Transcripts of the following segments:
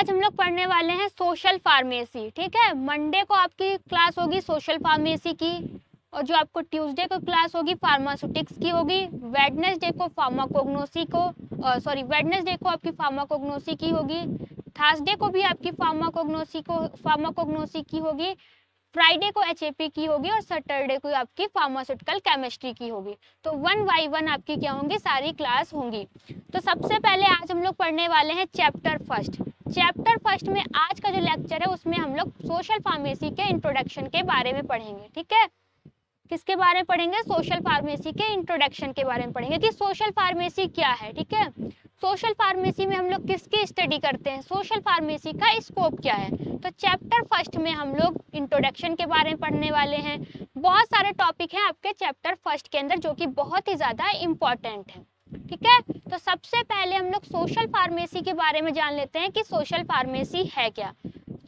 आज हम लोग पढ़ने वाले हैं सोशल फार्मेसी। ठीक है, मंडे को आपकी क्लास होगी सोशल फार्मेसी की, और जो आपको ट्यूसडे को क्लास होगी फार्मास्यूटिक्स की होगी। वेडनेसडे को वेडनेसडे को आपकी फार्माकोग्नोसी की होगी। थर्सडे को भी आपकी फार्माकोग्नोसी की होगी। फ्राइडे को एचएपी की होगी और सैटरडे को आपकी फार्मास्यूटिकल केमिस्ट्री की होगी। तो 1 बाय 1 आपकी क्या होंगी, सारी क्लास होंगी। तो सबसे पहले आज हम लोग पढ़ने वाले हैं चैप्टर फर्स्ट। चैप्टर फर्स्ट में आज का जो लेक्चर है उसमें हम लोग सोशल फार्मेसी के इंट्रोडक्शन के बारे में पढ़ेंगे। ठीक है, किसके बारे में पढ़ेंगे, सोशल फार्मेसी के इंट्रोडक्शन के बारे में पढ़ेंगे कि सोशल फार्मेसी क्या है। ठीक है, सोशल फार्मेसी में हम लोग किसकी स्टडी करते हैं, सोशल फार्मेसी का स्कोप क्या है। तो चैप्टर फर्स्ट में हम लोग इंट्रोडक्शन के बारे में पढ़ने वाले हैं। बहुत सारे टॉपिक हैं आपके चैप्टर फर्स्ट के अंदर जो कि बहुत ही ज्यादा इम्पोर्टेंट है। ठीक है, तो सबसे पहले हम लोग सोशल फार्मेसी के बारे में जान लेते हैं कि सोशल फार्मेसी है क्या।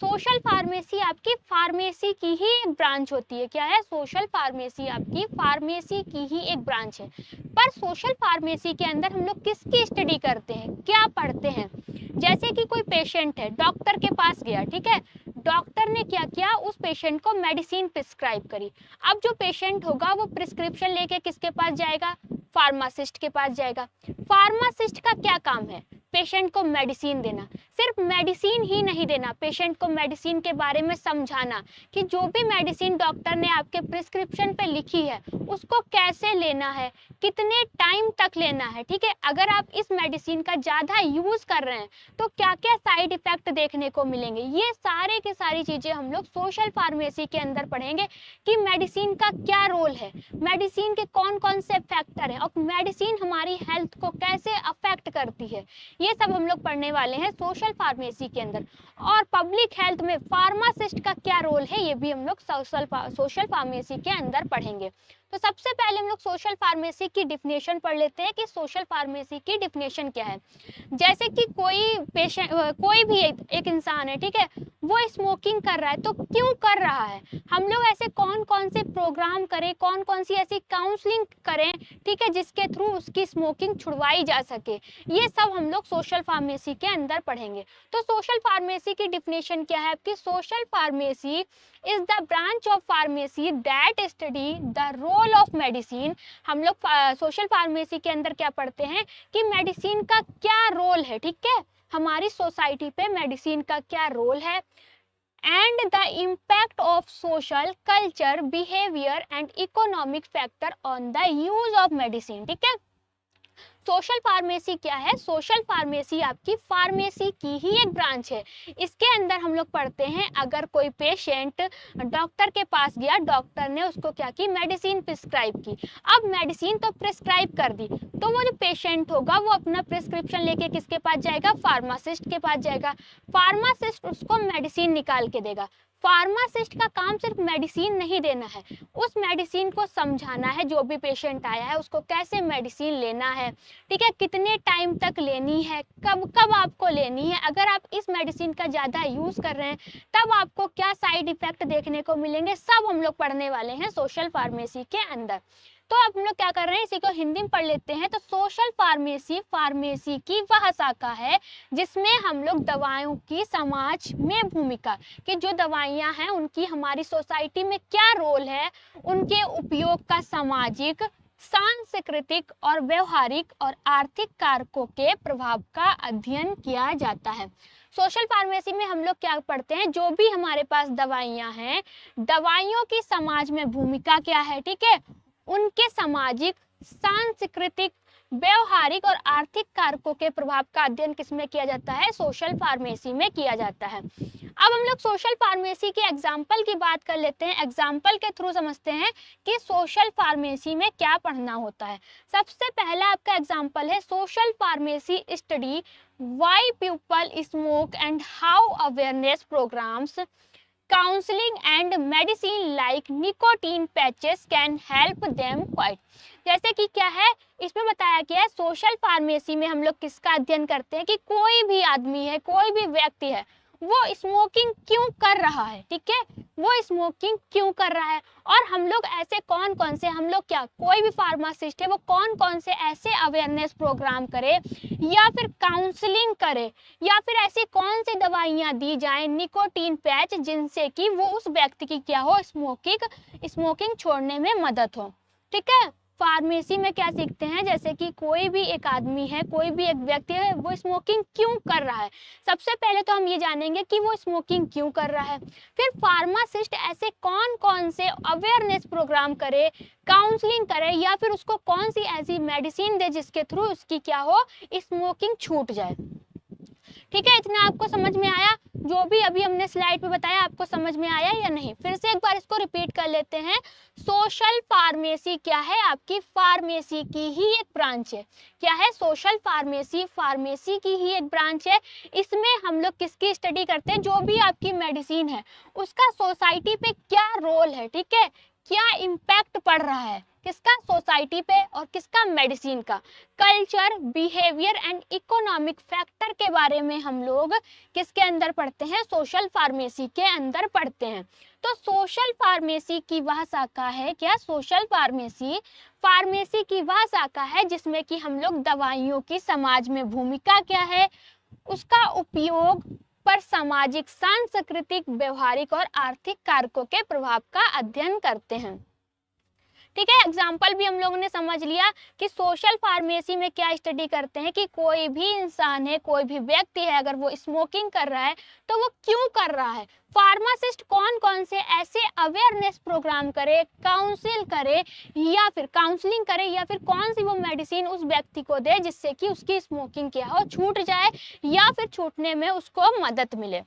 सोशल फार्मेसी आपकी फार्मेसी की ही एक ब्रांच होती है। क्या है, सोशल फार्मेसी आपकी फार्मेसी की ही एक ब्रांच है। पर सोशल फार्मेसी के अंदर हम लोग किसकी स्टडी करते हैं, क्या पढ़ते हैं। जैसे कि कोई पेशेंट है, डॉक्टर के पास गया। ठीक है, डॉक्टर ने क्या किया, उस पेशेंट को मेडिसिन प्रिस्क्राइब करी। अब जो पेशेंट होगा वो प्रिस्क्रिप्शन लेके किसके पास जाएगा, फार्मासिस्ट के पास जाएगा। फार्मासिस्ट का क्या काम है, पेशेंट को मेडिसिन देना। सिर्फ मेडिसिन ही नहीं देना, पेशेंट को मेडिसिन के बारे में समझाना कि जो भी मेडिसिन डॉक्टर ने आपके प्रिस्क्रिप्शन पे लिखी है उसको कैसे लेना है, कितने टाइम तक लेना है। ठीक है, अगर आप इस मेडिसिन का ज़्यादा यूज कर रहे हैं तो क्या क्या साइड इफेक्ट देखने को मिलेंगे। ये सारे की सारी चीज़ें हम लोग सोशल फार्मेसी के अंदर पढ़ेंगे कि मेडिसिन का क्या रोल है, मेडिसिन के कौन कौन से फैक्टर हैं और मेडिसिन हमारी हेल्थ को कैसे अफेक्ट करती है। ये सब हम लोग पढ़ने वाले हैं सोशल फार्मेसी के अंदर। और पब्लिक हेल्थ में फार्मासिस्ट का क्या रोल है ये भी हम लोग सोशल फार्मेसी के अंदर पढ़ेंगे। तो सबसे पहले हम लोग सोशल फार्मेसी की डिफिनेशन पढ़ लेते हैं कि सोशल फार्मेसी की डिफिनेशन क्या है। जैसे कि कोई भी एक इंसान है, ठीक है, वो स्मोकिंग कर रहा है तो क्यों कर रहा है, हम लोग ऐसे कौन कौन से प्रोग्राम करें, कौन कौन सी ऐसी काउंसलिंग करें, ठीक है, जिसके थ्रू उसकी स्मोकिंग छुड़वाई जा सके। ये सब हम लोग सोशल फार्मेसी के अंदर पढ़ेंगे। तो सोशल फार्मेसी की डिफिनेशन क्या है आपकी, social pharmacy is the branch of pharmacy that study the role of medicine. हम लोग सोशल फार्मेसी के अंदर क्या पढ़ते हैं कि मेडिसिन का क्या रोल है। ठीक है, हमारी सोसाइटी पे मेडिसिन का क्या रोल है, and the impact of social culture behaviour and economic factor on the use of medicine. ठीक है, सोशल फार्मेसी क्या है, सोशल फार्मेसी आपकी फार्मेसी की ही एक ब्रांच है। इसके अंदर हम लोग पढ़ते हैं अगर कोई पेशेंट डॉक्टर के पास गया, डॉक्टर ने उसको क्या की, मेडिसिन प्रिस्क्राइब की। अब मेडिसिन तो प्रिस्क्राइब कर दी तो वो जो पेशेंट होगा वो अपना प्रिस्क्रिप्शन लेके किसके पास जाएगा, फार्मासिस्ट के पास जाएगा। फार्मासिस्ट उसको मेडिसिन निकाल के देगा। फार्मासिस्ट का काम सिर्फ मेडिसिन नहीं देना है, उस मेडिसिन को समझाना है, जो भी पेशेंट आया है उसको कैसे मेडिसिन लेना है। ठीक है, कितने टाइम तक लेनी है, कब कब आपको लेनी है, अगर आप इस मेडिसिन का ज़्यादा यूज़ कर रहे हैं तब आपको क्या साइड इफेक्ट देखने को मिलेंगे, सब हम लोग पढ़ने वाले हैं सोशल फार्मेसी के अंदर। तो अब हम लोग क्या कर रहे हैं, इसी को हिंदी में पढ़ लेते हैं। तो सोशल फार्मेसी फार्मेसी की वह शाखा है जिसमें हम लोग दवाओं की समाज में भूमिका, कि जो दवाइयाँ हैं उनकी हमारी सोसाइटी में क्या रोल है, उनके उपयोग का सामाजिक, सांस्कृतिक और व्यवहारिक और आर्थिक कारकों के प्रभाव का अध्ययन किया जाता है। सोशल फार्मेसी में हम लोग क्या पढ़ते हैं, जो भी हमारे पास दवाइयाँ हैं, दवाइयों की समाज में भूमिका क्या है, ठीक है, उनके सामाजिक, सांस्कृतिक, व्यवहारिक और आर्थिक कारकों के प्रभाव का अध्ययन किसमें किया जाता है, सोशल फार्मेसी में किया जाता है। अब हम लोग सोशल फार्मेसी के एग्जाम्पल की बात कर लेते हैं, एग्जाम्पल के थ्रू समझते हैं कि सोशल फार्मेसी में क्या पढ़ना होता है। सबसे पहला आपका एग्जाम्पल है, social pharmacy study why people smoke and how awareness programs, counselling and medicine like nicotine patches can help them quit. जैसे कि क्या है, इसमें बताया गया है सोशल फार्मेसी में हम लोग किसका अध्ययन करते हैं कि कोई भी आदमी है, कोई भी व्यक्ति है, वो स्मोकिंग क्यों कर रहा है। ठीक है, वो स्मोकिंग क्यों कर रहा है, और हम लोग ऐसे कौन कौन से, हम लोग क्या, कोई भी फार्मासिस्ट है वो कौन कौन से ऐसे अवेयरनेस प्रोग्राम करे या फिर काउंसलिंग करे या फिर ऐसी कौन सी दवाइयाँ दी जाएं, निकोटीन पैच, जिनसे कि वो उस व्यक्ति की क्या हो, स्मोकिंग छोड़ने में मदद हो। ठीक है, फार्मेसी में क्या सीखते हैं, जैसे कि कोई भी एक आदमी है, कोई भी एक व्यक्ति है, वो स्मोकिंग क्यों कर रहा है। सबसे पहले तो हम ये जानेंगे कि वो स्मोकिंग क्यों कर रहा है, फिर फार्मासिस्ट ऐसे कौन कौन से अवेयरनेस प्रोग्राम करे, काउंसलिंग करे या फिर उसको कौन सी ऐसी मेडिसिन दे जिसके थ्रू उसकी क्या हो, स्मोकिंग छूट जाए। ठीक है, इतना आपको समझ में आया, जो भी अभी हमने स्लाइड पे बताया आपको समझ में आया या नहीं। फिर से एक बार इसको रिपीट कर लेते हैं। सोशल फार्मेसी क्या है, आपकी फार्मेसी की ही एक ब्रांच है। क्या है, सोशल फार्मेसी फार्मेसी की ही एक ब्रांच है। इसमें हम लोग किसकी स्टडी करते हैं, जो भी आपकी मेडिसिन है उसका सोसाइटी पे क्या रोल है, ठीक है, क्या इम्पैक्ट पड़ रहा है, किसका, सोसाइटी पे, और किसका, मेडिसिन का। Culture, behaviour and economic factor के बारे में हम लोग किसके अंदर पढ़ते हैं, सोशल फार्मेसी के अंदर पढ़ते हैं। तो सोशल फार्मेसी की वह शाखा है, क्या, सोशल फार्मेसी फार्मेसी की वह शाखा है जिसमें कि हम लोग दवाइयों की समाज में भूमिका क्या है, उसका उपयोग पर सामाजिक, सांस्कृतिक, व्यवहारिक और आर्थिक कारकों के प्रभाव का अध्ययन करते हैं। ठीक है, एग्जाम्पल भी हम लोगों ने समझ लिया कि सोशल फार्मेसी में क्या स्टडी करते हैं कि कोई भी इंसान है, कोई भी व्यक्ति है, अगर वो स्मोकिंग कर रहा है तो वो क्यों कर रहा है। फार्मासिस्ट कौन कौन से ऐसे अवेयरनेस प्रोग्राम करे, काउंसिल करे या फिर काउंसलिंग करे या फिर कौन सी वो मेडिसिन उस व्यक्ति को दे जिससे कि उसकी स्मोकिंग क्या हो, छूट जाए या फिर छूटने में उसको मदद मिले।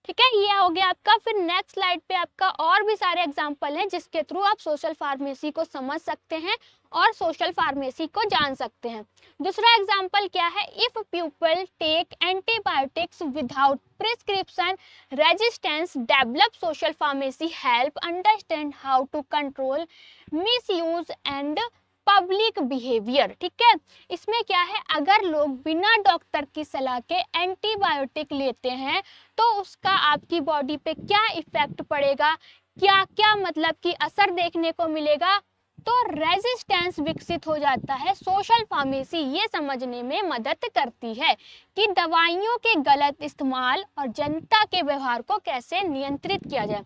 ठीक है, ये हो गया आपका। फिर नेक्स्ट स्लाइड पे आपका और भी सारे एग्जाम्पल हैं जिसके थ्रू आप सोशल फार्मेसी को समझ सकते हैं और सोशल फार्मेसी को जान सकते हैं। दूसरा एग्जाम्पल क्या है, if people take antibiotics without prescription resistance develop, social pharmacy help understand how to control misuse and public behaviour. ठीक है, इसमें क्या है, अगर लोग बिना डॉक्टर की सलाह के एंटीबायोटिक लेते हैं तो उसका आपकी बॉडी पे क्या इफेक्ट पड़ेगा, क्या क्या मतलब कि असर देखने को मिलेगा, तो रेजिस्टेंस विकसित हो जाता है। सोशल फार्मेसी ये समझने में मदद करती है कि दवाइयों के गलत इस्तेमाल और जनता के व्यवहार को कैसे नियंत्रित किया जाए।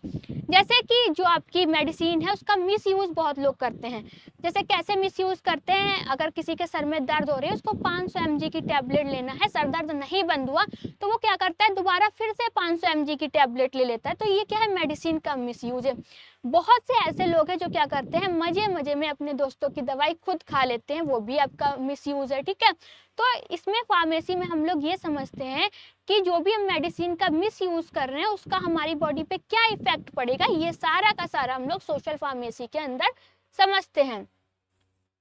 जैसे कि जो आपकी मेडिसिन है उसका मिस यूज बहुत लोग करते हैं। जैसे कैसे मिस यूज करते हैं, अगर किसी के सर में दर्द हो रही है, उसको 500 mg की टैबलेट लेना है, सर दर्द नहीं बंद हुआ तो वो क्या करता है, दोबारा फिर से 500 mg की टैबलेट ले लेता है। तो ये क्या है, मेडिसिन का मिस यूज है। बहुत से ऐसे लोग हैं जो क्या करते हैं, मजे मजे में अपने दोस्तों की दवाई खुद खा लेते हैं, वो भी आपका मिस यूज है। ठीक है, तो इसमें फार्मेसी में हम लोग ये समझते हैं कि जो भी हम मेडिसिन का मिस यूज कर रहे हैं उसका हमारी बॉडी पे क्या इफेक्ट पड़ेगा, ये सारा का सारा हम लोग सोशल फार्मेसी के अंदर समझते हैं।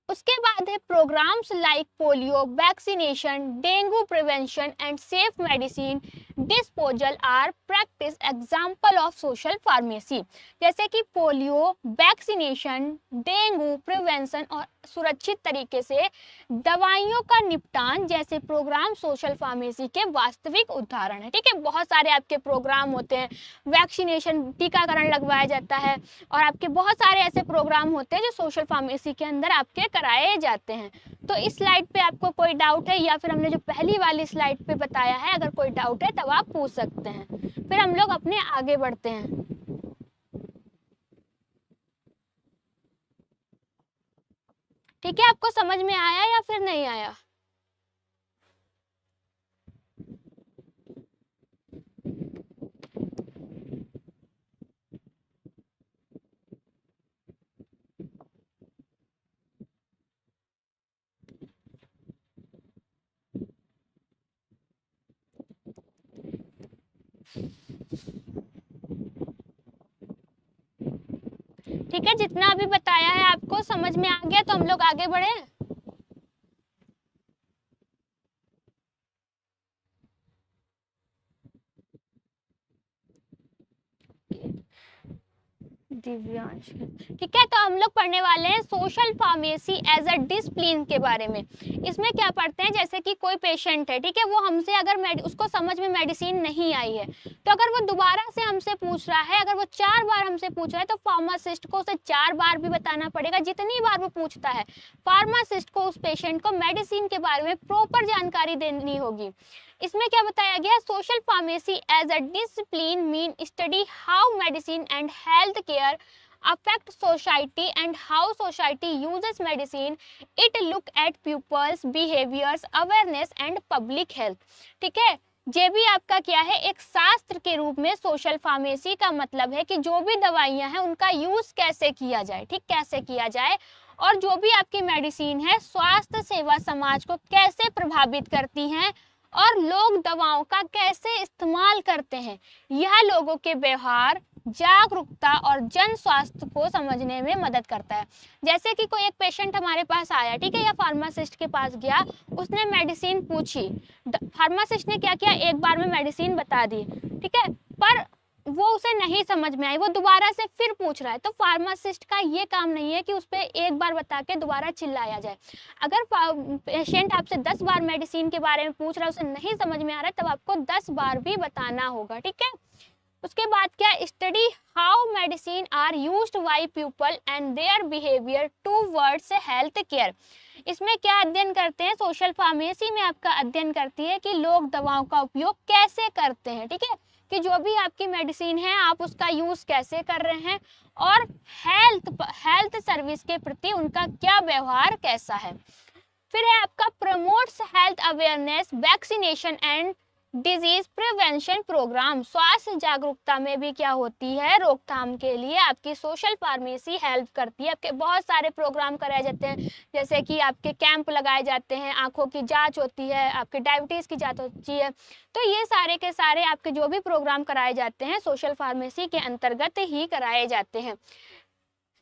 उसके बाद है programs like polio vaccination, dengue prevention and safe medicine disposal are practice example of social pharmacy. जैसे कि पोलियो वैक्सीनेशन, डेंगू प्रिवेंशन और सुरक्षित तरीके से दवाइयों का निपटान जैसे प्रोग्राम सोशल फार्मेसी के वास्तविक उदाहरण है। ठीक है, बहुत सारे आपके प्रोग्राम होते हैं, वैक्सीनेशन टीकाकरण लगवाया जाता है और आपके बहुत सारे ऐसे प्रोग्राम होते हैं जो सोशल फार्मेसी के अंदर आपके कराए जाते हैं। तो इस स्लाइड पे आपको कोई डाउट है या फिर हमने जो पहली वाली स्लाइड पे बताया है, अगर कोई डाउट है तब आप पूछ सकते हैं, फिर हम लोग अपने आगे बढ़ते हैं। ठीक है, आपको समझ में आया या फिर नहीं आया। ठीक है, जितना अभी बताया है आपको समझ में आ गया तो हम लोग आगे बढ़े। दिव्यांश। ठीक है, तो हम लोग पढ़ने वाले हैं social pharmacy as a discipline के बारे में। इसमें क्या पढ़ते हैं, जैसे कि कोई पेशेंट है, ठीक है, वो हमसे अगर उसको समझ में मेडिसिन नहीं आई है, तो अगर वो दोबारा से हमसे पूछ रहा है, अगर वो 4 बार हमसे पूछ रहा है, तो फार्मासिस्ट को उसे 4 बार भी बताना पड़ेगा। जितनी बार वो पूछता है, फार्मासिस्ट को उस पेशेंट को मेडिसिन के बारे में प्रॉपर जानकारी देनी होगी। इसमें क्या बताया गया, social pharmacy as a discipline mean study how medicine and health care affect society and how society uses medicine. It look at people's behaviors, awareness and public health. ठीक है, ये भी आपका क्या है, एक शास्त्र के रूप में सोशल फार्मेसी का मतलब है कि जो भी दवाइयां हैं उनका यूज कैसे किया जाए, ठीक, कैसे किया जाए, और जो भी आपकी मेडिसिन है स्वास्थ्य सेवा समाज को कैसे प्रभावित करती हैं और लोग दवाओं का कैसे इस्तेमाल करते हैं। यह लोगों के व्यवहार, जागरूकता और जन स्वास्थ्य को समझने में मदद करता है। जैसे कि कोई एक पेशेंट हमारे पास आया, ठीक है, या फार्मासिस्ट के पास गया, उसने मेडिसिन पूछी, फार्मासिस्ट ने क्या किया, एक बार में मेडिसिन बता दी, ठीक है, पर वो उसे नहीं समझ में आई, वो दोबारा से फिर पूछ रहा है, तो फार्मासिस्ट का ये काम नहीं है कि उस पर एक बार बता के दोबारा चिल्लाया जाए। अगर पेशेंट आपसे 10 बार मेडिसिन के बारे में पूछ रहा है, उसे नहीं समझ में आ रहा है, तब आपको 10 बार भी बताना होगा, ठीक है। उसके बाद क्या, study how medicine are used by people and their behaviour towards health care. इसमें क्या अध्ययन करते हैं, सोशल फार्मेसी में आपका अध्ययन करती है कि लोग दवाओं का उपयोग कैसे करते हैं, ठीक है, कि जो भी आपकी मेडिसिन है आप उसका यूज कैसे कर रहे हैं और हेल्थ सर्विस के प्रति उनका क्या व्यवहार कैसा है। फिर है आपका promotes health awareness, vaccination and disease prevention program. स्वास्थ्य जागरूकता में भी क्या होती है, रोकथाम के लिए आपकी सोशल फार्मेसी हेल्प करती है। आपके बहुत सारे प्रोग्राम कराए जाते हैं, जैसे कि आपके कैंप लगाए जाते हैं, आंखों की जांच होती है, आपके डायबिटीज की जांच होती है, तो ये सारे के सारे आपके जो भी प्रोग्राम कराए जाते हैं सोशल फार्मेसी के अंतर्गत ही कराए जाते हैं।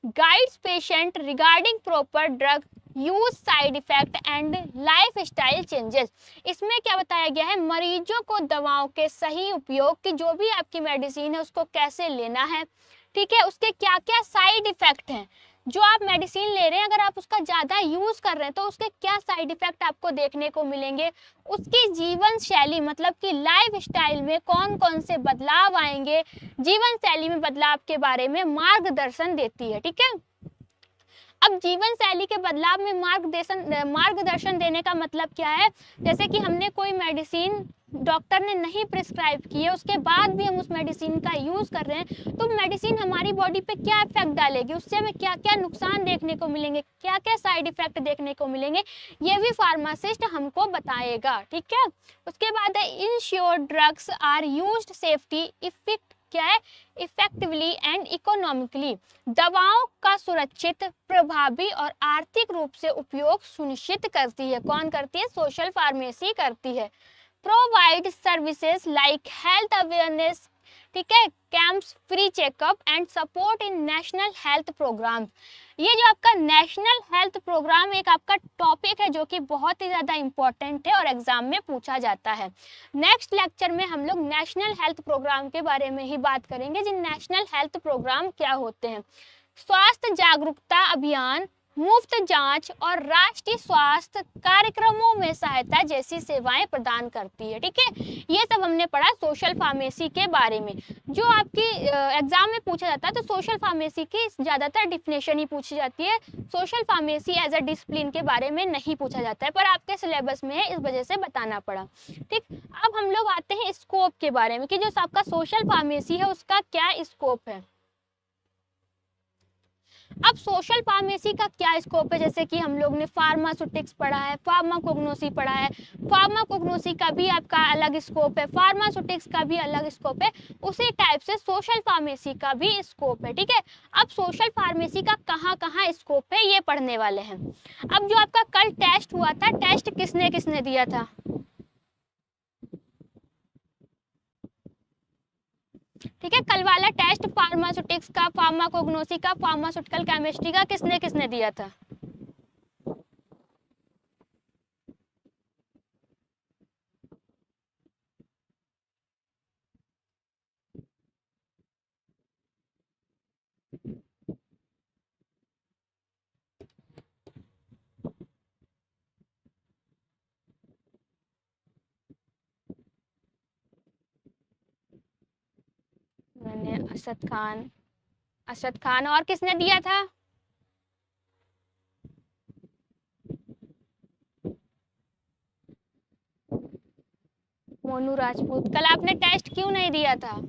Guides patient regarding proper drug use, side effect and lifestyle changes. इसमें क्या बताया गया है, मरीजों को दवाओं के सही उपयोग की, जो भी आपकी मेडिसिन है उसको कैसे लेना है, ठीक है, उसके क्या क्या साइड इफेक्ट हैं, जो आप मेडिसिन ले रहे हैं अगर आप उसका ज़्यादा यूज़ कर रहे हैं तो उसके क्या साइड इफेक्ट आपको देखने को मिलेंगे, उसकी जीवन शैली मतलब कि लाइफ स्टाइल में कौन कौन से बदलाव आएंगे, जीवन शैली में बदलाव के बारे में मार्गदर्शन देती है, ठीक है। अब जीवन शैली के बदलाव में मार्गदर्शन देने का मतलब क्या है, जैसे कि हमने कोई मेडिसिन डॉक्टर ने नहीं प्रिस्क्राइब की है, उसके बाद भी हम उस मेडिसिन का यूज कर रहे हैं, तो मेडिसिन हमारी बॉडी पे क्या इफेक्ट डालेगी, उससे हमें क्या क्या नुकसान देखने को मिलेंगे, क्या क्या साइड इफेक्ट देखने को मिलेंगे, ये भी फार्मासिस्ट हमको बताएगा, ठीक है। उसके बाद है ensure drugs are used safety effect, क्या है, इफेक्टिवली एंड इकोनॉमिकली। दवाओं का सुरक्षित, प्रभावी और आर्थिक रूप से उपयोग सुनिश्चित करती है। कौन करती है, सोशल फार्मेसी करती है। Provide services like health awareness, ठीक है, camps, free checkup and support in national health program. ये जो आपका नेशनल हेल्थ प्रोग्राम एक आपका टॉपिक है जो कि बहुत ही ज़्यादा इंपॉर्टेंट है और एग्जाम में पूछा जाता है। नेक्स्ट लेक्चर में हम लोग नेशनल हेल्थ प्रोग्राम के बारे में ही बात करेंगे। जिन नेशनल हेल्थ प्रोग्राम क्या होते हैं, स्वास्थ्य जागरूकता अभियान, मुफ्त जांच और राष्ट्रीय स्वास्थ्य कार्यक्रमों में सहायता जैसी सेवाएं प्रदान करती है, ठीक है। ये सब हमने पढ़ा सोशल फार्मेसी के बारे में। जो आपकी एग्जाम में पूछा जाता है तो सोशल फार्मेसी की ज़्यादातर डिफिनेशन ही पूछी जाती है, social pharmacy as a discipline के बारे में नहीं पूछा जाता है, पर आपके सिलेबस में है, इस वजह से बताना पड़ा, ठीक। अब हम लोग आते हैं स्कोप के बारे में कि जो आपका सोशल फार्मेसी है उसका क्या स्कोप है। अब सोशल फार्मेसी का क्या स्कोप है, जैसे कि हम लोग ने फार्मास्यूटिक्स पढ़ा है, फार्माकोग्नोसी पढ़ा है, फार्माकोग्नोसी का भी आपका अलग स्कोप है, फार्मास्यूटिक्स का भी अलग स्कोप है, उसी टाइप से सोशल फार्मेसी का भी स्कोप है, ठीक है। अब सोशल फार्मेसी का कहाँ कहाँ स्कोप है ये पढ़ने वाले हैं। अब जो आपका कल टेस्ट हुआ था, टेस्ट किसने किसने दिया था, ठीक है, कल वाला टेस्ट फार्मास्यूटिक्स का, फार्माकोग्नोसी का, फार्मास्यूटिकल केमिस्ट्री का किसने किसने दिया था। असद खान, असद खान। और किसने दिया था? मोनू राजपूत। कल आपने टेस्ट क्यों नहीं दिया था?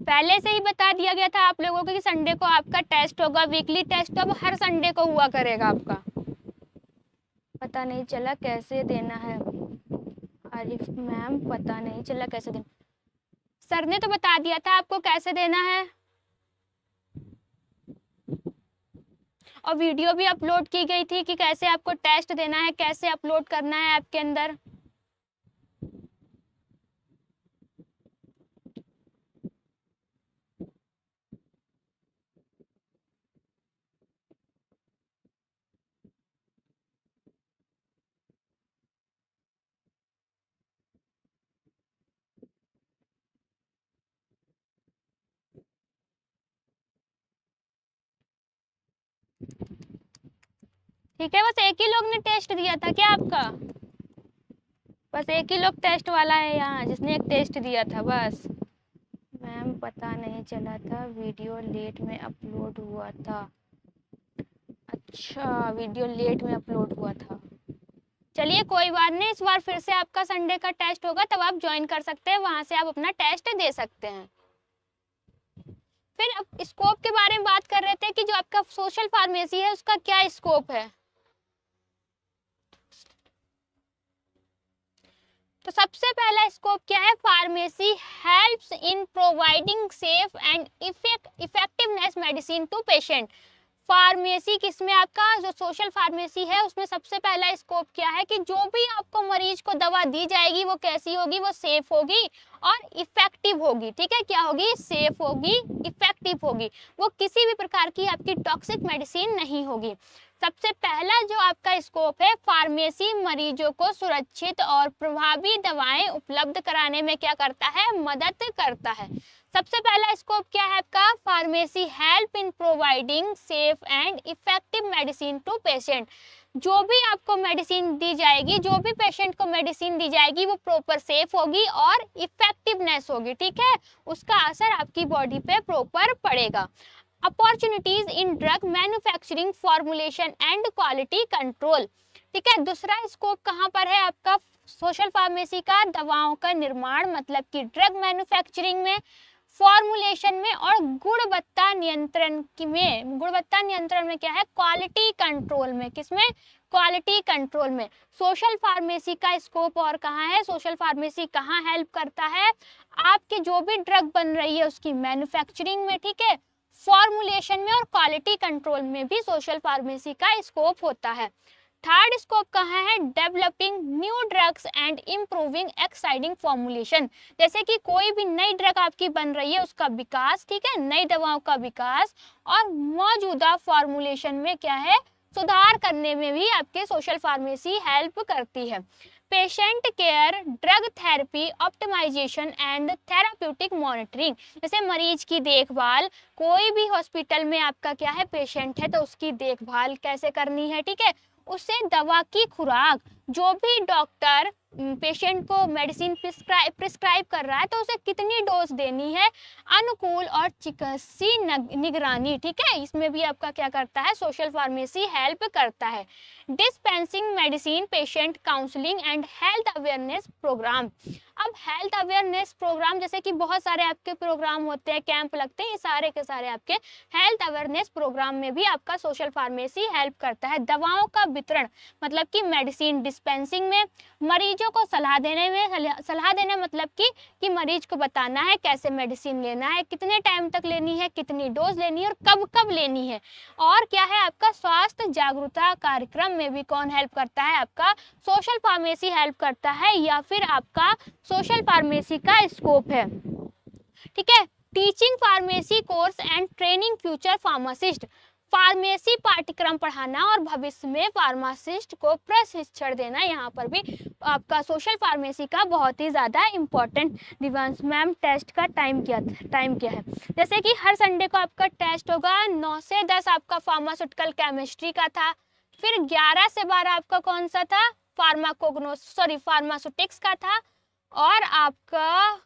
पहले से ही बता दिया गया था आप लोगों को कि संडे को आपका टेस्ट होगा, वीकली टेस्ट अब हर संडे को हुआ करेगा आपका। पता नहीं चला कैसे देना है आरिफ मैम, पता नहीं चला कैसे देना। सर ने तो बता दिया था आपको कैसे देना है, और वीडियो भी अपलोड की गई थी कि कैसे आपको टेस्ट देना है, कैसे अपलोड करना है ऐप के अंदर। ठीक है, बस एक ही लोग ने टेस्ट दिया था क्या आपका? बस एक ही लोग टेस्ट वाला है यहाँ जिसने एक टेस्ट दिया था बस। मैम पता नहीं चला था, वीडियो लेट में अपलोड हुआ था। अच्छा, वीडियो लेट में अपलोड हुआ था। चलिए कोई बात नहीं, इस बार फिर से आपका संडे का टेस्ट होगा, तब आप ज्वाइन कर सकते हैं, वहां से आप अपना टेस्ट दे सकते हैं। फिर अब स्कोप के बारे में बात कर रहे थे कि जो आपका सोशल फार्मेसी है उसका क्या स्कोप है। तो सबसे पहला स्कोप क्या है? Pharmacy helps in providing safe and effectiveness medicine to patient. Pharmacy किसमें, आपका जो सोशल फार्मेसी है उसमें सबसे पहला स्कोप क्या है कि जो भी आपको मरीज को दवा दी जाएगी वो कैसी होगी? वो सेफ होगी और इफेक्टिव होगी। ठीक है, क्या होगी? सेफ होगी, इफेक्टिव होगी। वो किसी भी प्रकार की आपकी टॉक्सिक मेडिसिन नहीं होगी। सबसे पहला जो आपका स्कोप है, फार्मेसी मरीजों को सुरक्षित और प्रभावी दवाएं उपलब्ध कराने में क्या करता है? मदद करता है। सबसे पहला स्कोप क्या है आपका? Pharmacy help in providing safe and effective medicine to patient. जो भी आपको मेडिसिन दी जाएगी, जो भी पेशेंट को मेडिसिन दी जाएगी वो प्रॉपर सेफ होगी और इफेक्टिवनेस होगी। ठीक है, उसका असर आपकी बॉडी पे प्रॉपर पड़ेगा। Opportunities in drug manufacturing, formulation and quality control. ठीक है, दूसरा स्कोप कहाँ पर है आपका सोशल फार्मेसी का? दवाओं का निर्माण, मतलब कि ड्रग मैन्युफैक्चरिंग में, फॉर्मुलेशन में और गुणवत्ता नियंत्रण में। गुणवत्ता नियंत्रण में क्या है? क्वालिटी कंट्रोल में। किसमें? क्वालिटी कंट्रोल में। सोशल फार्मेसी का स्कोप और कहाँ है? सोशल फार्मेसी कहाँ हेल्प करता है? आपके जो भी ड्रग बन रही है उसकी मैन्युफैक्चरिंग में, ठीक है, फॉर्मुलेशन में और क्वालिटी कंट्रोल में भी सोशल फार्मेसी का स्कोप होता है। थर्ड स्कोप कहाँ है? Developing new drugs and improving existing formulation. जैसे कि कोई भी नई ड्रग आपकी बन रही है उसका विकास, ठीक है, नई दवाओं का विकास और मौजूदा फॉर्मुलेशन में क्या है? सुधार करने में भी आपके सोशल फार्मेसी हेल्प करती है। Patient care, drug therapy, optimization and therapeutic monitoring. जैसे मरीज की देखभाल, कोई भी हॉस्पिटल में आपका क्या है? पेशेंट है तो उसकी देखभाल कैसे करनी है? ठीक है, उसे दवा की खुराक, जो भी डॉक्टर पेशेंट को मेडिसिन प्रिस्क्राइब कर रहा है तो उसे कितनी डोज देनी है, अनुकूल और चिकित्सीय निगरानी। ठीक है, इसमें भी आपका क्या करता है? सोशल फार्मेसी हेल्प करता है। Dispensing medicine, patient counselling and health awareness program. अब हेल्थ अवेयरनेस प्रोग्राम, जैसे कि बहुत सारे आपके प्रोग्राम होते हैं, कैंप लगते हैं, ये सारे के सारे आपके हेल्थ अवेयरनेस प्रोग्राम में भी आपका सोशल फार्मेसी हेल्प करता है। दवाओं का वितरण, मतलब कि मेडिसिन डिस्पेंसिंग में, मरीजों को सलाह देने में, सलाह देना मतलब कि मरीज को बताना है कैसे मेडिसिन लेना है, कितने टाइम तक लेनी है, कितनी डोज लेनी है और कब कब लेनी है। और क्या है आपका? स्वास्थ्य जागरूकता कार्यक्रम में भी कौन हेल्प करता है? आपका सोशल फार्मेसी हेल्प करता है, या फिर आपका सोशल फार्मेसी का स्कोप है। ठीक है, teaching pharmacy course and training future pharmacist. Pharmacy पाठ्यक्रम पढ़ाना और भविष्य में फार्मासिस्ट को प्रशिक्षण देना, यहाँ पर भी आपका सोशल फार्मेसी का बहुत ही ज़्यादा इम्पोर्टेंट। दिवांश मैम टेस्ट का टाइम क्या है? जैसे कि हर संडे को आपका टेस्ट होगा, 9 से 10 आपका फार्मास्यूटिकल केमिस्ट्री का था, फिर 11 से 12 आपका कौन सा था? फार्मास्यूटिक्स का था, और आपका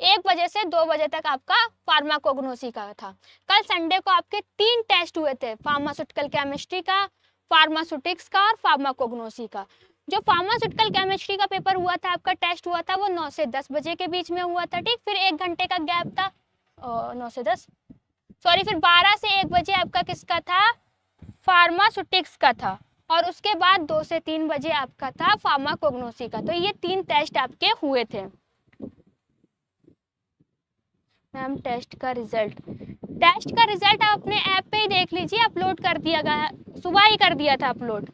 1 बजे से 2 बजे तक आपका फार्माकोग्नोसी का था। कल संडे को आपके 3 टेस्ट हुए थे, फार्मास्यूटिकल केमिस्ट्री का, फार्मास्यूटिक्स का और फार्माकोग्नोसी का। जो फार्मास्यूटिकल केमिस्ट्री का पेपर हुआ था, आपका टेस्ट हुआ था, वो 9 से 10 बजे के बीच में हुआ था, ठीक। फिर 1 घंटे का गैप था, 9 से 10 सॉरी, फिर 12 से 1 बजे आपका किसका था, फार्मास्यूटिक्स का था, और उसके बाद 2 से 3 बजे आपका था फार्माकोग्नोसी का। तो ये 3 टेस्ट आपके हुए थे। मैम टेस्ट का रिजल्ट आप अपने ऐप पे ही देख लीजिए, अपलोड कर दिया गया, सुबह ही कर दिया था अपलोड।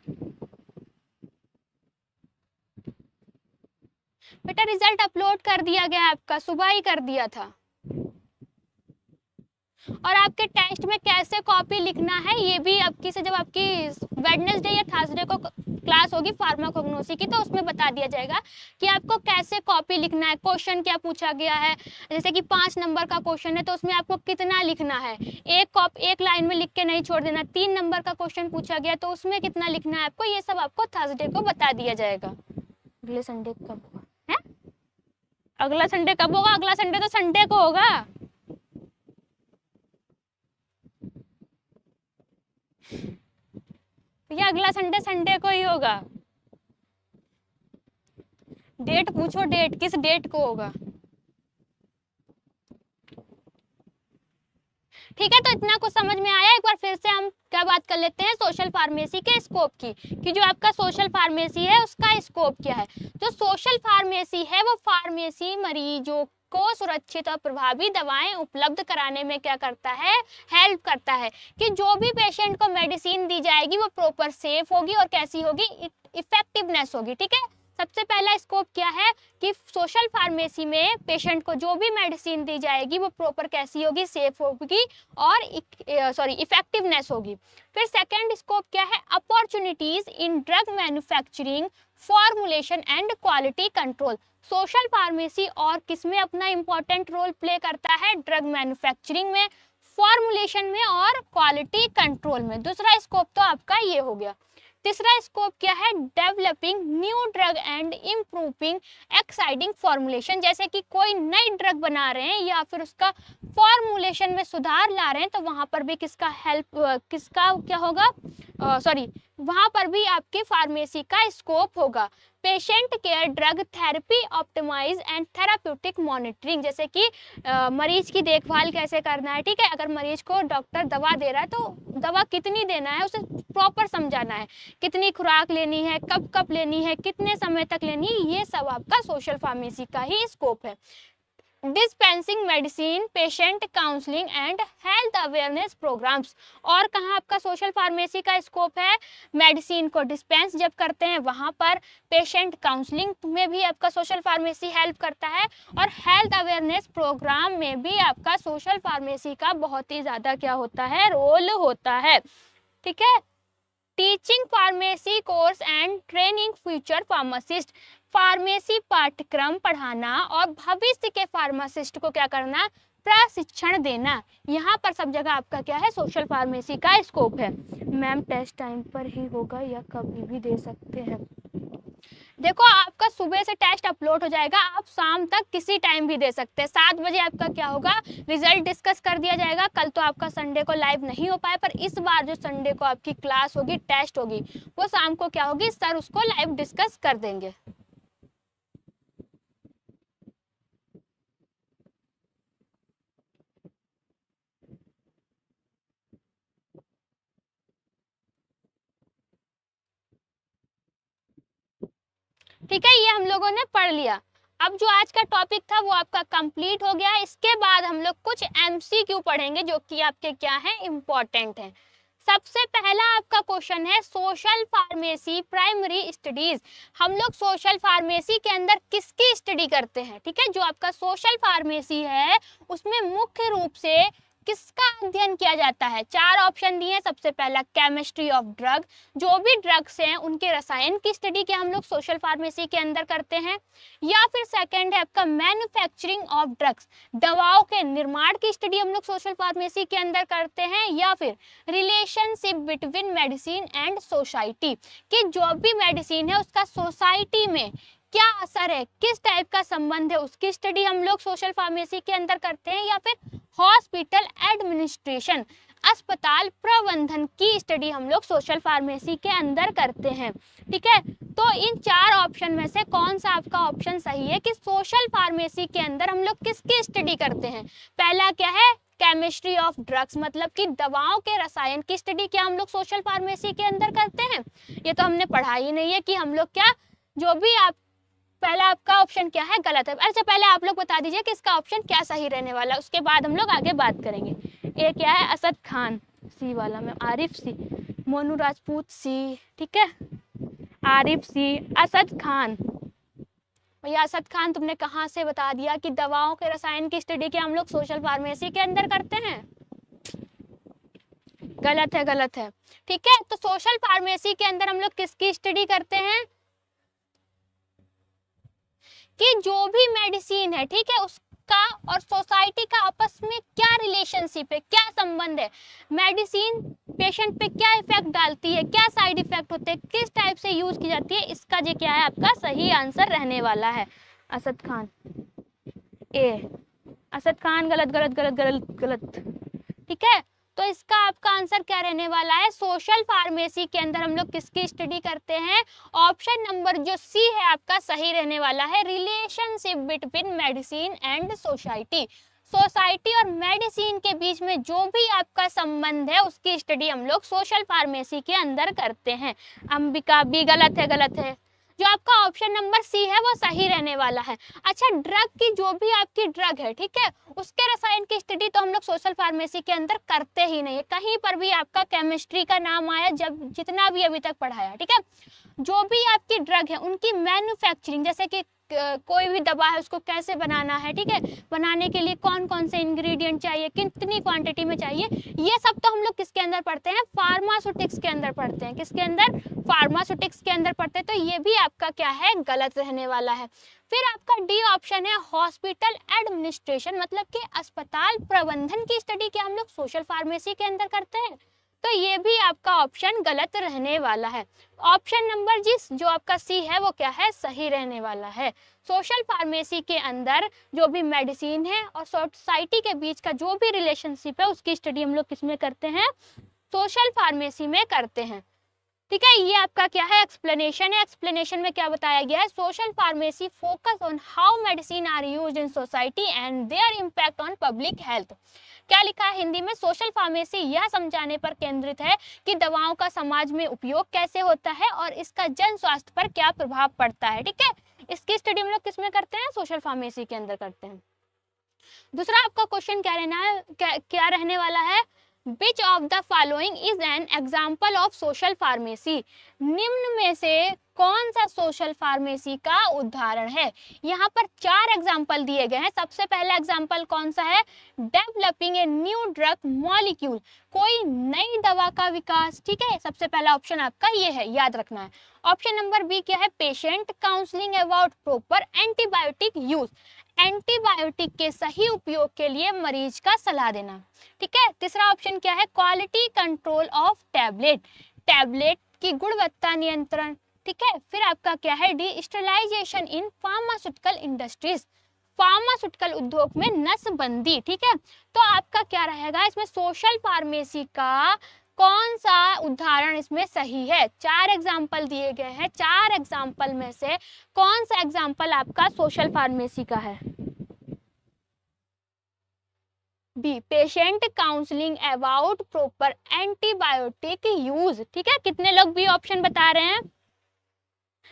बेटा रिजल्ट अपलोड कर दिया गया आपका, सुबह ही कर दिया था। और आपके टेस्ट में कैसे कॉपी लिखना है ये भी आपकी से जब आपकी वेडनेसडे या थर्सडे को क्लास होगी फार्माकोग्नोसी की, तो उसमें बता दिया जाएगा कि आपको कैसे कॉपी लिखना है, क्वेश्चन क्या पूछा गया है। जैसे कि 5 नंबर का क्वेश्चन है तो उसमें आपको कितना लिखना है, एक लाइन में लिख के नहीं छोड़ देना। 3 नंबर का क्वेश्चन पूछा गया तो उसमें कितना लिखना है आपको, ये सब आपको थर्सडे को बता दिया जाएगा। अगले संडे कब होगा है? अगला संडे कब होगा? अगला संडे तो संडे को होगा। भैया अगला संडे को ही होगा। डेट पूछो, डेट किस डेट को होगा? ठीक है, तो इतना कुछ समझ में आया। एक बार फिर से हम क्या बात कर लेते हैं, सोशल फार्मेसी के स्कोप की, कि जो आपका सोशल फार्मेसी है उसका स्कोप क्या है। जो सोशल फार्मेसी है वो फार्मेसी मरीजों को सुरक्षित और प्रभावी दवाएं उपलब्ध कराने में क्या करता है, हेल्प करता है। कि जो भी पेशेंट को मेडिसिन दी जाएगी वो प्रॉपर सेफ होगी और कैसी होगी, इफेक्टिवनेस होगी। ठीक है, सबसे पहला स्कोप क्या है कि सोशल फार्मेसी में पेशेंट को जो भी मेडिसिन दी जाएगी वो प्रॉपर कैसी होगी, सेफ होगी और इफेक्टिवनेस होगी। फिर सेकंड स्कोप क्या है, opportunities in drug manufacturing, formulation and quality control. Social pharmacy और किसमें अपना इंपॉर्टेंट रोल प्ले करता है, ड्रग मैन्युफैक्चरिंग में, फॉर्मुलेशन में और क्वालिटी कंट्रोल में। दूसरा स्कोप तो आपका ये हो गया। तीसरा स्कोप क्या है, developing new drug and improving exciting formulation. जैसे कि कोई नई ड्रग बना रहे हैं या फिर उसका फॉर्मुलेशन में सुधार ला रहे हैं तो वहां पर भी किसका क्या होगा, वहां पर भी आपके फार्मेसी का स्कोप होगा। Patient care, drug therapy, optimize and therapeutic monitoring. जैसे कि मरीज की देखभाल कैसे करना है। ठीक है, अगर मरीज को डॉक्टर दवा दे रहा है तो दवा कितनी देना है उसे प्रॉपर समझाना है, कितनी खुराक लेनी है, कब कब लेनी है, कितने समय तक लेनी है, ये सब आपका सोशल फार्मेसी का ही स्कोप है। Dispensing medicine, patient counselling and health awareness programs. और कहाँ आपका सोशल फार्मेसी का स्कोप है, मेडिसिन को डिस्पेंस जब करते हैं वहां पर, पेशेंट काउंसलिंग में भी आपका सोशल फार्मेसी हेल्प करता है, और हेल्थ अवेयरनेस प्रोग्राम में भी आपका सोशल फार्मेसी का बहुत ही ज्यादा क्या होता है, रोल होता है। ठीक है, teaching pharmacy course and training future pharmacist. Pharmacy पाठ्यक्रम पढ़ाना और भविष्य के फार्मासिस्ट को क्या करना, प्रशिक्षण देना। यहाँ पर सब जगह आपका क्या है, सोशल फार्मेसी का स्कोप है। मैम टेस्ट टाइम पर ही होगा या कभी भी दे सकते हैं? देखो आपका सुबह से टेस्ट अपलोड हो जाएगा, आप शाम तक किसी टाइम भी दे सकते हैं। 7 बजे आपका क्या होगा, रिजल्ट डिस्कस कर दिया जाएगा। कल तो आपका संडे को लाइव नहीं हो पाया, पर इस बार जो संडे को आपकी क्लास होगी, टेस्ट होगी, वो शाम को क्या होगी, सर उसको लाइव डिस्कस कर देंगे। ठीक है, ये हम लोगों ने पढ़ लिया। अब जो आज का टॉपिक था वो आपका कंप्लीट हो गया। इसके बाद हम लोग कुछ एमसीक्यू पढ़ेंगे जो कि आपके क्या है, इम्पोर्टेंट है। सबसे पहला आपका क्वेश्चन है, सोशल फार्मेसी प्राइमरी स्टडीज। हम लोग सोशल फार्मेसी के अंदर किसकी स्टडी करते हैं? ठीक है, जो आपका सोशल फार्मेसी है उसमें मुख्य रूप से किसका अध्ययन किया जाता है? 4 ऑप्शन दिए हैं। सबसे पहला केमिस्ट्री ऑफ ड्रग, जो भी ड्रग्स हैं उनके रसायन की स्टडी क्या हम लोग सोशल फार्मेसी के अंदर करते हैं। या फिर सेकंड है आपका मैन्युफैक्चरिंग ऑफ ड्रग्स, दवाओं के निर्माण की स्टडी हम लोग सोशल फार्मेसी के अंदर करते हैं। या फिर relationship between medicine and society, कि जो भी मेडिसिन है उसका सोसाइटी में क्या असर है, किस टाइप का संबंध है, उसकी स्टडी हम लोग सोशल फार्मेसी के अंदर करते हैं। या फिर हॉस्पिटल एडमिनिस्ट्रेशन, अस्पताल प्रबंधन की स्टडी हम लोग सोशल फार्मेसी के अंदर करते हैं। ठीक है, तो इन 4 ऑप्शन में से कौन सा आपका ऑप्शन सही है कि सोशल फार्मेसी के अंदर हम लोग किसकी स्टडी करते हैं? पहला क्या है? केमिस्ट्री ऑफ ड्रग्स, मतलब कि दवाओं के रसायन की स्टडी क्या हम लोग सोशल फार्मेसी के अंदर करते हैं? ये तो हमने पढ़ा ही नहीं है कि हम लोग क्या, जो भी आप पहला आपका ऑप्शन क्या है? गलत है। अच्छा, पहले आप लोग बता दीजिए कि इसका ऑप्शन क्या सही रहने वाला है, उसके बाद हम लोग आगे बात करेंगे। ए क्या है? असद खान, सी वाला में आरिफ सी, मोनू राजपूत सी, ठीक है, आरिफ सी, असद खान। भैया असद खान तुमने कहाँ से बता दिया कि दवाओं के रसायन की स्टडी क्या हम लोग सोशल फार्मेसी के अंदर करते हैं? गलत है, गलत है। ठीक है, तो सोशल फार्मेसी के अंदर हम लोग किसकी स्टडी करते हैं? कि जो भी मेडिसिन है, ठीक है, उसका और सोसाइटी का आपस में क्या रिलेशनशिप है, क्या संबंध है, मेडिसिन पेशेंट पे क्या इफेक्ट डालती है, क्या साइड इफेक्ट होते हैं, किस टाइप से यूज की जाती है, इसका जो क्या है आपका सही आंसर रहने वाला है। असद खान, ए। असद खान गलत गलत गलत गलत गलत। ठीक है, तो इसका आपका आंसर क्या रहने वाला है? सोशल फार्मेसी के अंदर हम लोग किसकी स्टडी करते हैं? ऑप्शन नंबर जो सी है आपका सही रहने वाला है, relationship between medicine and society. Society और मेडिसिन के बीच में जो भी आपका संबंध है उसकी स्टडी हम लोग सोशल फार्मेसी के अंदर करते हैं। अंबिका बी गलत है, गलत है। जो आपका ऑप्शन नंबर सी है वो सही रहने वाला है। अच्छा, ड्रग की जो भी आपकी ड्रग है, ठीक है, उसके रसायन की स्टडी तो हम लोग सोशल फार्मेसी के अंदर करते ही नहीं है। कहीं पर भी आपका केमिस्ट्री का नाम आया जब जितना भी अभी तक पढ़ाया, ठीक है, जो भी आपकी ड्रग है उनकी मैन्युफैक्चरिंग, जैसे कि कोई भी दवा है उसको कैसे बनाना है, ठीक है, बनाने के लिए कौन कौन से इंग्रेडिएंट चाहिए, कितनी क्वांटिटी में चाहिए, ये सब तो हम लोग किसके अंदर पढ़ते हैं? फार्मास्यूटिक्स के अंदर पढ़ते हैं। किसके अंदर? फार्मास्यूटिक्स के अंदर पढ़ते हैं। तो ये भी आपका क्या है? गलत रहने वाला है। फिर आपका डी ऑप्शन है हॉस्पिटल एडमिनिस्ट्रेशन, मतलब कि अस्पताल प्रबंधन की स्टडी क्या हम लोग सोशल फार्मेसी के अंदर करते हैं? तो ये भी आपका ऑप्शन गलत रहने वाला है। ऑप्शन नंबर जिस जो आपका सी है वो क्या है? सही रहने वाला है। सोशल फार्मेसी के अंदर जो भी मेडिसिन है और सोसाइटी के बीच का जो भी रिलेशनशिप है उसकी स्टडी हम लोग किसमें करते हैं? सोशल फार्मेसी में करते हैं। ठीक है, ये आपका क्या है? एक्सप्लेनेशन है। एक्सप्लेनेशन में क्या बताया गया है? Social pharmacy focus on how medicine are used in society and their impact on public health. क्या लिखा है हिंदी में? सोशल फार्मेसी यह समझाने पर केंद्रित है कि दवाओं का समाज में उपयोग कैसे होता है और इसका जन स्वास्थ्य पर क्या प्रभाव पड़ता है। ठीक है, इसकी स्टडी हम लोग किसमें करते हैं? सोशल फार्मेसी के अंदर करते हैं। दूसरा आपका क्वेश्चन क्या रहने वाला है? Which of the following is an example of social pharmacy? निम्न में से कौन सा सोशल फार्मेसी का उदाहरण है? यहाँ पर 4 एग्जाम्पल दिए गए हैं। सबसे पहला एग्जाम्पल कौन सा है? Developing a new drug molecule, कोई नई दवा का विकास। ठीक है, सबसे पहला ऑप्शन आपका ये है, याद रखना है। ऑप्शन नंबर बी क्या है? Patient counselling about proper antibiotic use, antibiotic के सही उपयोग के लिए मरीज का सलाह देना। ठीक है, तीसरा ऑप्शन क्या है? Quality control of tablet, tablet की गुणवत्ता नियंत्रण। ठीक है, फिर आपका क्या है? Digitalization in pharmaceutical industries, pharmaceutical उद्योग में नसबंदी। ठीक है, तो आपका क्या रहेगा इसमें? सोशल फार्मेसी का कौन सा उदाहरण इसमें सही है? 4 एग्जाम्पल दिए गए हैं, 4 एग्जाम्पल में से कौन सा एग्जाम्पल आपका सोशल फार्मेसी का है? B, patient counselling about proper antibiotic use. ठीक है, कितने लोग बी ऑप्शन बता रहे हैं?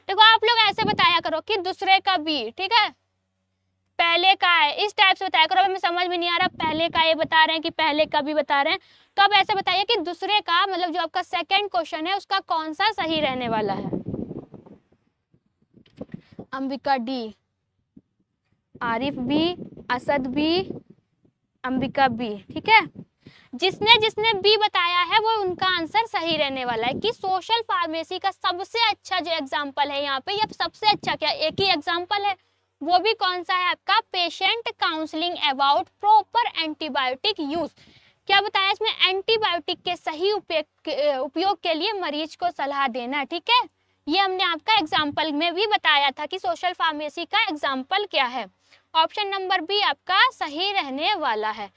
देखो आप लोग ऐसे बताया करो कि दूसरे का बी, ठीक है, पहले का है, इस टाइप से बताया करो। हमें समझ में नहीं आ रहा पहले का ये बता रहे हैं कि पहले का भी बता रहे हैं, तो अब ऐसे बताइए कि दूसरे का मतलब जो आपका सेकंड क्वेश्चन है उसका कौन सा सही रहने वाला है? Ambika D, Arif B, Asad B, Ambika B. ठीक है, जिसने जिसने बी बताया है वो उनका आंसर सही रहने वाला है कि सोशल फार्मेसी का सबसे अच्छा जो एग्जाम्पल है यहाँ पे, या सबसे अच्छा क्या एक ही एग्जाम्पल है, वो भी कौन सा है आपका, patient counselling about proper antibiotic use. क्या बताया इसमें, एंटीबायोटिक के सही उपयोग के लिए मरीज को सलाह देना। ठीक है, ये हमने आपका एग्जाम्पल में भी बताया था कि सोशल फार्मेसी का एग्जाम्पल क्या है। ऑप्शन नंबर बी आपका सही रहने वाला है।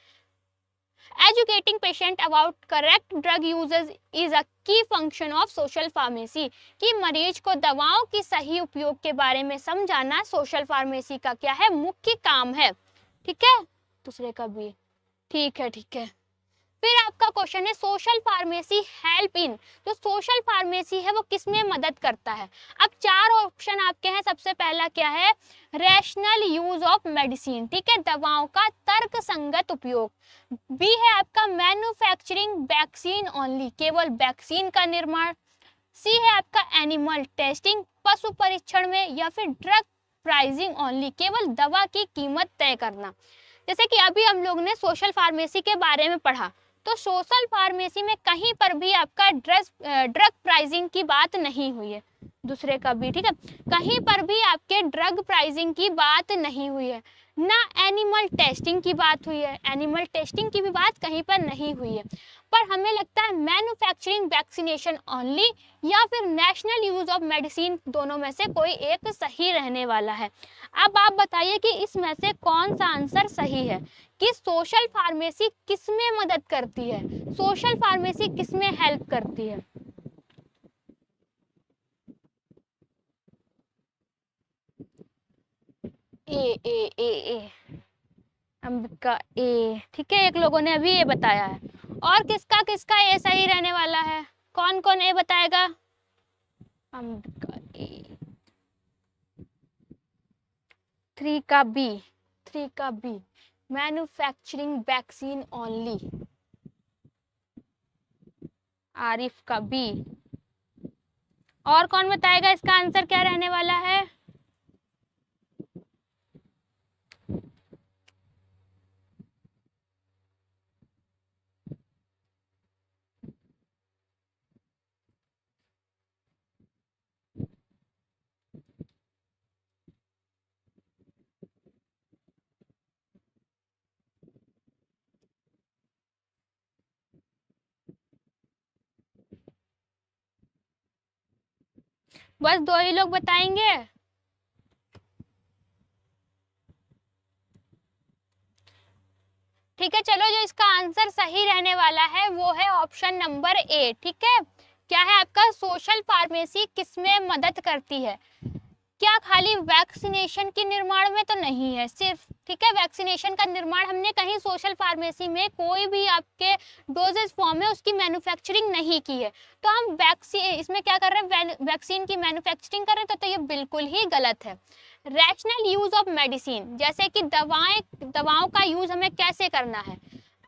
Educating patient about correct drug uses is a key function of social pharmacy। कि मरीज को दवाओं की सही उपयोग के बारे में समझाना सोशल फार्मेसी का क्या है, मुख्य काम है। ठीक है, दूसरे का भी ठीक है। ठीक है, फिर आपका क्वेश्चन है सोशल फार्मेसी हेल्प इन, जो सोशल फार्मेसी है वो किसमें मदद करता है। अब चार ऑप्शन आपके हैं। सबसे पहला क्या है, रैशनल यूज ऑफ मेडिसिन। ठीक है, दवाओं का तर्क संगत उपयोग। बी है आपका मैन्युफैक्चरिंग वैक्सीन ओनली, केवल वैक्सीन का निर्माण। सी है आपका एनिमल टेस्टिंग, पशु परीक्षण में। या फिर ड्रग प्राइसिंग ओनली, केवल दवा की कीमत तय करना। जैसे कि अभी हम लोग ने सोशल फार्मेसी के बारे में पढ़ा, तो सोशल फार्मेसी में कहीं पर भी आपका ड्रग प्राइसिंग की बात नहीं हुई है। दूसरे का भी ठीक है, कहीं पर भी आपके ड्रग प्राइसिंग की बात नहीं हुई है, ना एनिमल टेस्टिंग की बात हुई है, एनिमल टेस्टिंग की भी बात कहीं पर नहीं हुई है। पर हमें लगता है मैन्युफैक्चरिंग वैक्सीनेशन ओनली या फिर नेशनल यूज ऑफ मेडिसिन, दोनों में से कोई एक सही रहने वाला है। अब आप बताइए कि इसमें से कौन सा आंसर सही है कि सोशल फार्मेसी किसमें मदद करती है, सोशल फार्मेसी किसमें हेल्प करती है। ए ए ए ए अंबिका ए। ठीक है, एक लोगों ने अभी ए बताया है, और किसका किसका ए सही रहने वाला है, कौन कौन ए बताएगा। अंबिका ए। 3 का बी, 3 का B manufacturing vaccine only. Arif का बी। और कौन बताएगा इसका आंसर क्या रहने वाला है। बस दो ही लोग बताएंगे। ठीक है, चलो, जो इसका आंसर सही रहने वाला है वो है ऑप्शन नंबर ए। ठीक है, क्या है आपका, सोशल फार्मेसी किसमें मदद करती है, क्या खाली वैक्सीनेशन के निर्माण में तो नहीं है सिर्फ। ठीक है, वैक्सीनेशन का निर्माण हमने कहीं सोशल फार्मेसी में कोई भी आपके डोजेज फॉर्म में उसकी मैन्युफैक्चरिंग नहीं की है, तो हम वैक्सीन इसमें क्या कर रहे हैं, वैक्सीन की मैन्युफैक्चरिंग कर रहे हैं, तो ये बिल्कुल ही गलत है। रैशनल यूज ऑफ मेडिसिन, जैसे कि दवाओं का यूज हमें कैसे करना है।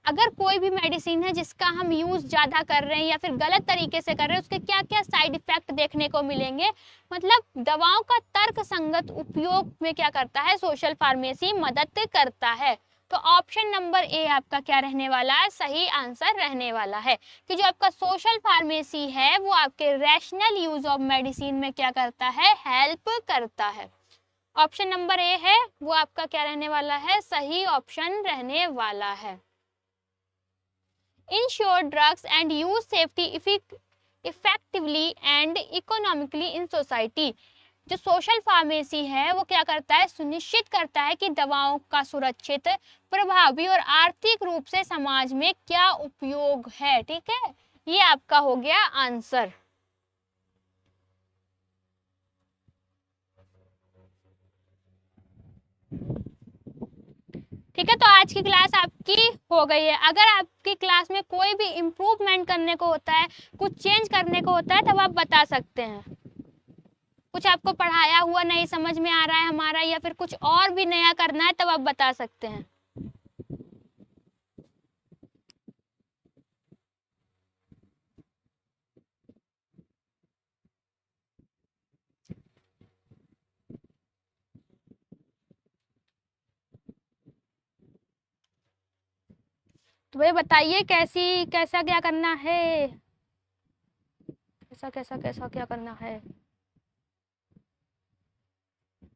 अगर कोई भी मेडिसिन है जिसका हम यूज ज्यादा कर रहे हैं या फिर गलत तरीके से कर रहे हैं, उसके क्या क्या साइड इफेक्ट देखने को मिलेंगे, मतलब दवाओं का तर्क संगत उपयोग में क्या करता है, सोशल फार्मेसी मदद करता है। तो ऑप्शन नंबर ए आपका क्या रहने वाला है, सही आंसर रहने वाला है कि जो आपका सोशल फार्मेसी है वो आपके रैशनल यूज ऑफ मेडिसिन में क्या करता है, हेल्प करता है। ऑप्शन नंबर ए है वो आपका क्या रहने वाला है, सही ऑप्शन रहने वाला है। Ensure drugs and use safety effectively and economically in society। जो सोशल फार्मेसी है वो क्या करता है, सुनिश्चित करता है कि दवाओं का सुरक्षित, प्रभावी और आर्थिक रूप से समाज में क्या उपयोग है। ठीक है, ये आपका हो गया आंसर। ठीक है, तो आज की क्लास आपकी हो गई है। अगर आपकी क्लास में कोई भी इम्प्रूवमेंट करने को होता है, कुछ चेंज करने को होता है, तब आप बता सकते हैं। कुछ आपको पढ़ाया हुआ नहीं समझ में आ रहा है हमारा, या फिर कुछ और भी नया करना है, तब आप बता सकते हैं। तो भाई बताइए कैसी कैसा क्या करना है, कैसा कैसा कैसा क्या करना है।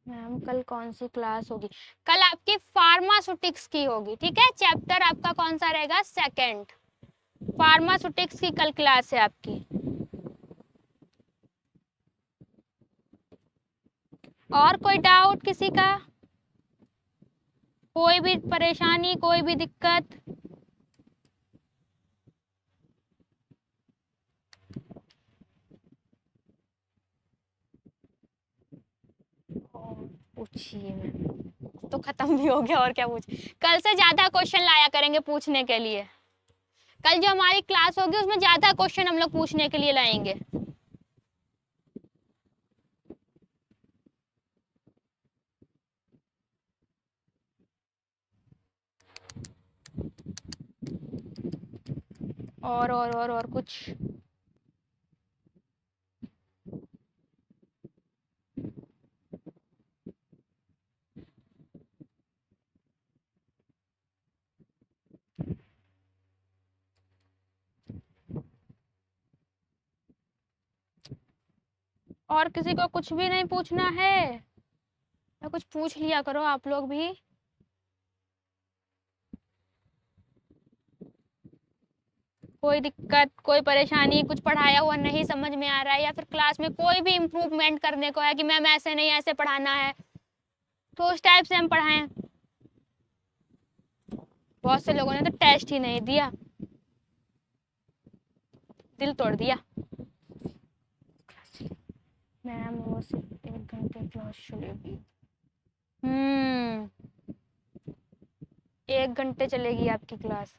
मैम कल कौन सी क्लास होगी? कल आपकी फार्मास्यूटिक्स की होगी, ठीक है। चैप्टर आपका कौन सा रहेगा? सेकंड, फार्मास्यूटिक्स की कल क्लास है आपकी। और कोई डाउट किसी का? कोई भी परेशानी, कोई भी दिक्कत? पूछिए मैम, तो खत्म भी हो गया और क्या पूछ। कल से ज्यादा क्वेश्चन लाया करेंगे पूछने के लिए। कल जो हमारी क्लास होगी उसमें ज्यादा क्वेश्चन हम लोग पूछने के लिए लाएंगे। और कुछ? और किसी को कुछ भी नहीं पूछना है या कुछ पूछ लिया करो आप लोग भी। कोई दिक्कत, कोई परेशानी, कुछ पढ़ाया हुआ नहीं समझ में आ रहा है या फिर क्लास में कोई भी इम्प्रूवमेंट करने को है कि मैम ऐसे नहीं ऐसे पढ़ाना है, तो उस टाइप से हम पढ़ाएं। बहुत से लोगों ने तो टेस्ट ही नहीं दिया, दिल तोड़ दिया। मैम वो सिर्फ 1 घंटे क्लास चलेगी। 1 घंटे चलेगी आपकी क्लास।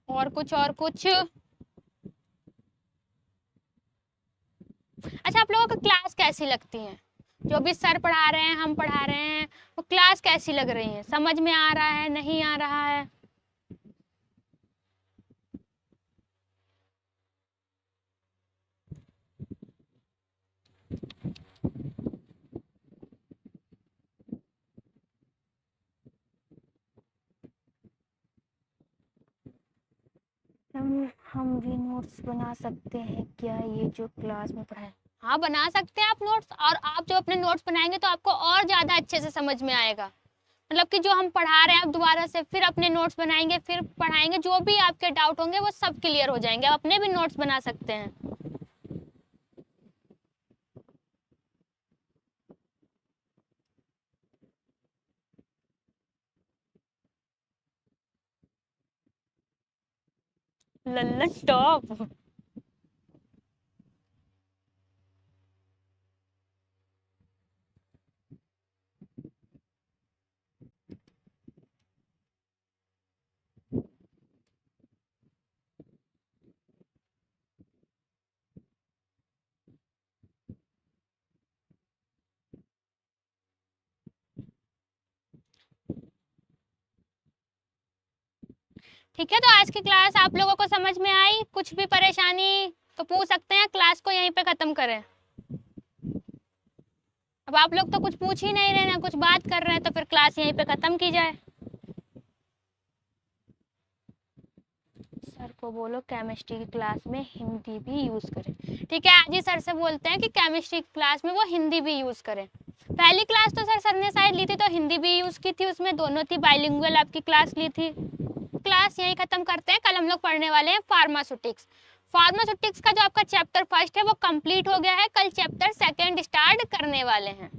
और कुछ और कुछ? अच्छा, आप लोगों को क्लास कैसी लगती है? जो भी सर पढ़ा रहे हैं, हम पढ़ा रहे हैं, वो क्लास कैसी लग रही है? समझ में आ रहा है, नहीं आ रहा है? हम भी नोट्स बना सकते हैं क्या ये जो क्लास में पढ़ाए? हाँ बना सकते हैं आप नोट्स, और आप जो अपने नोट्स बनाएंगे तो आपको और ज़्यादा अच्छे से समझ में आएगा। मतलब कि जो हम पढ़ा रहे हैं आप दोबारा से फिर अपने नोट्स बनाएंगे, फिर पढ़ाएंगे, जो भी आपके डाउट होंगे वो सब क्लियर हो जाएंगे। आप अपने भी नोट्स बना सकते हैं। लल्लन टॉप। ठीक है, तो आज की क्लास आप लोगों को समझ में आई? कुछ भी परेशानी तो पूछ सकते हैं, क्लास को यहीं पे खत्म करें। अब आप लोग तो कुछ पूछ ही नहीं रहे ना कुछ बात कर रहे हैं, तो फिर क्लास यहीं पे खत्म की जाए। सर को बोलो केमिस्ट्री की क्लास में हिंदी भी यूज करें। ठीक है, आज ही सर से बोलते हैं कि केमिस्ट्री की क्लास में वो हिंदी भी यूज करें। पहली क्लास तो सर ने शायद ली थी तो हिंदी भी यूज की थी, उसमें दोनों थी, बाइलिंगुअल आपकी क्लास ली थी। क्लास यहीं खत्म करते हैं। कल हम लोग पढ़ने वाले हैं फार्मास्यूटिक्स। फार्मास्यूटिक्स का जो आपका चैप्टर फर्स्ट है वो कंप्लीट हो गया है, कल चैप्टर सेकंड स्टार्ट करने वाले हैं।